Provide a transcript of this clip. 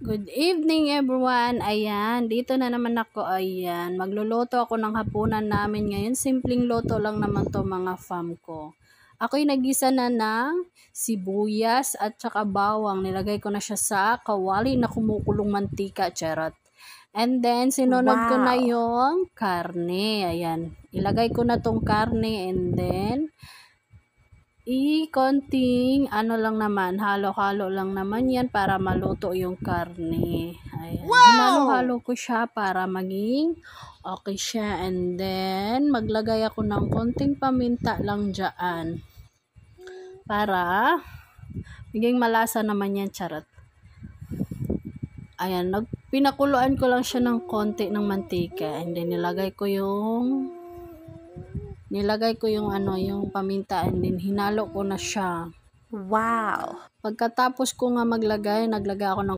Good evening everyone. Ayan, dito na naman ako. Ayan, magluluto ako ng hapunan namin ngayon. Simpleng luto lang naman to mga fam ko. Ako'y nagisa na ng sibuyas at saka bawang. Nilagay ko na siya sa kawali na kumukulong mantika, charot. And then, sinunod ko na Wow. yung karne. Ayan, ilagay ko na tong karne and then, konting ano lang naman, halo-halo lang naman yan para maluto yung karne. Ayan. Wow! Hinalo-halo ko siya para maging okay siya. And then, maglagay ako ng konting paminta lang dyan. Para maging malasa naman yan, charot. Ayan, pinakuluan ko lang siya ng konti ng mantika. And then, nilagay ko yung yung paminta and then hinalo ko na siya. Wow. Pagkatapos ko nga naglagay ako ng